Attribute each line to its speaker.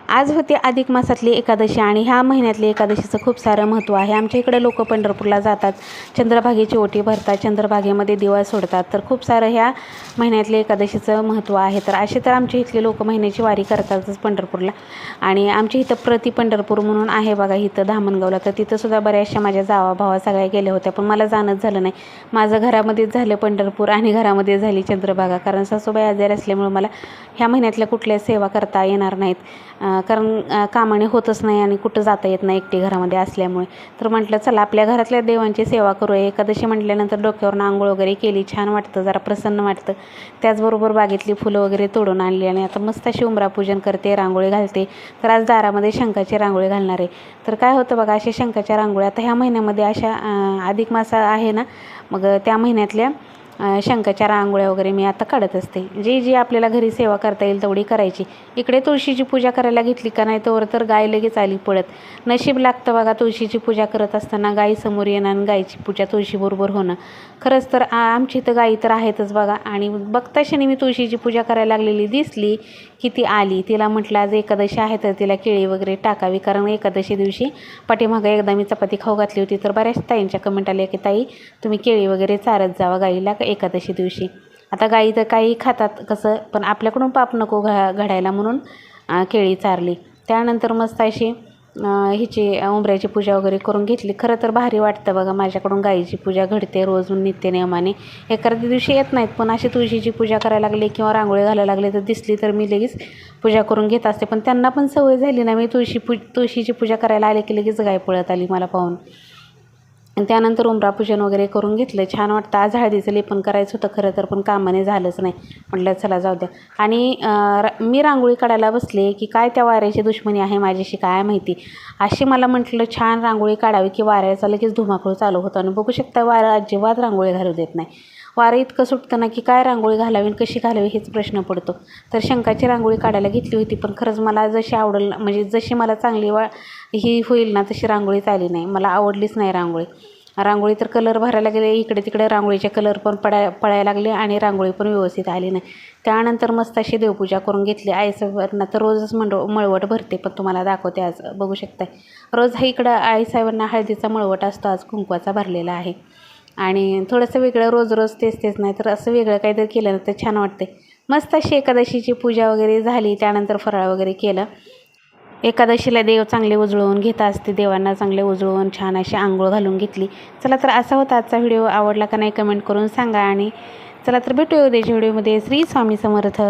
Speaker 1: आज होती अधिक मासातली एकादशी आणि ह्या महिन्यातली एकादशीचं खूप सारं महत्त्व आहे. आमच्या इकडे लोक पंढरपूरला जातात, चंद्रभागेची ओटी भरतात, चंद्रभागेमध्ये दिवा सोडतात. तर खूप सारं ह्या महिन्यातल्या एकादशीचं महत्त्व आहे. तर असे तर आमच्या इथले लोक महिन्याची वारी करतातच पंढरपूरला. आणि आमच्या इथं प्रति पंढरपूर म्हणून आहे बघा इथं धामणगावला. तर तिथंसुद्धा बऱ्याचशा माझ्या जावा भावा सगळ्या गेल्या होत्या, पण मला जाणंच झालं नाही. माझं घरामध्येच झालं पंढरपूर आणि घरामध्ये झाली चंद्रभागा, कारण सासूबाई आजारी असल्यामुळे मला ह्या महिन्यातल्या कुठल्या सेवा करता येणार नाहीत. कारण कामाने होतच नाही आणि कुठं जाता येत नाही एकटी घरामध्ये असल्यामुळे. तर म्हटलं चला आपल्या घरातल्या देवांची सेवा करूया. एकादशी म्हटल्यानंतर डोक्यावरून आंघोळ वगैरे केली, छान वाटतं, जरा प्रसन्न वाटतं. त्याचबरोबर बागेतली फुलं वगैरे तोडून आणली आणि आता मस्त अशी उंबरापूजन करते, रांगोळी घालते. तर आज दारामध्ये शंखाची रांगोळी घालणार आहे. तर काय होतं बघा, अशा शंखाच्या रांगोळ्या आता ह्या महिन्यामध्ये अशा अधिक मास आहे ना, मग त्या महिन्यातल्या शंखाच्या रांगोळ्या वगैरे मी आता काढत असते. जी आपल्याला घरी सेवा करता येईल तेवढी करायची. इकडे तुळशीची पूजा करायला घेतली का नाही तर गाय लगेच आली पळत. नशीब लागतं बघा तुळशीची पूजा करत असताना गाई समोर येणं आणि गायची पूजा तुळशीबरोबर होणं. खरंच तर आमची इथं गाई तर आहेतच बघा. आणि बघताशनी मी तुळशीची पूजा करायला लागलेली दिसली की ती आली. तिला म्हटलं आज एकादशी आहे तर तिला केळी वगैरे टाकावी, कारण एकादशी दिवशी पाठीमागं एकदा मी चपाती खाऊ घातली होती. तर बऱ्याच ताईंच्या कमेंट आल्या की ताई तुम्ही केळी वगैरे चारत जावा गाईला एकादशी दिवशी. आता गाई तर काही खातात कसं, पण आपल्याकडून पाप नको घडायला म्हणून केळी चारली. त्यानंतर मस्त अशी हिची उंबऱ्याची पूजा वगैरे करून घेतली. खरं तर भारी वाटतं बघा, माझ्याकडून गाईची पूजा घडते रोज नित्यनियमाने. एखाद्या दिवशी येत नाहीत, पण अशी तुळशीची पूजा करायला लागली किंवा रांगोळी घालायला लागले तर दिसली तर मी लगेच पूजा करून घेत असते. पण त्यांना पण सवय झाली ना, मी तुळशीची पूजा करायला आले की लगेच गाय पळत आली मला पाहून. आणि त्यानंतर उंबरापूजन वगैरे करून घेतलं. छान वाटतं. आज हळदीचं लेपन करायचं होतं खरं तर, पण कामाने झालंच नाही. म्हटलं चला जाऊ द्या. आणि मी रांगोळी काढायला बसले की काय त्या वाऱ्याची दुश्मनी आहे माझ्याशी काय माहिती. अशी मला म्हटलं छान रांगोळी काढावी की वाऱ्याचा लगेच धुमाकूळ चालू होतो. आणि बघू शकता वारं अजिबात रांगोळी घालू देत नाही. वारं इतकं सुटतं ना की काय रांगोळी घालावी आणि कशी घालावी हेच प्रश्न पडतो. तर शंखाची रांगोळी काढायला घेतली होती, पण खरंच मला जशी आवडेल म्हणजे जशी मला चांगली ही होईल ना तशी रांगोळीच आली नाही. मला आवडलीच नाही रांगोळी तर कलर भरायला गेले इकडे तिकडे, रांगोळीचे कलर पण पडायला लागले आणि रांगोळी पण व्यवस्थित आली नाही. त्यानंतर मस्त अशी देवपूजा करून घेतली. आईसाहेबांना तर रोजच मळवट भरते, पण तुम्हाला दाखवते आज बघू शकताय. रोज हा इकडं आईसाहेबांना हळदीचा मळवट असतो, आज कुंकवाचा भरलेला आहे. आणि थोडंसं वेगळं, रोज तेच नाही तर असं वेगळं काहीतरी केलं ना तर छान वाटते. मस्त अशी एकादशीची पूजा वगैरे झाली. त्यानंतर फराळ वगैरे केलं. एकादशीला देव चांगले उजळवून घेत असते, देवांना चांगले उजळवून छान अशी आंघोळ घालून घेतली. चला तर असा होता आजचा व्हिडिओ. आवडला का नाही कमेंट करून सांगा. आणि चला तर भेटूया उद्याच्या व्हिडिओमध्ये. श्री स्वामी समर्थ.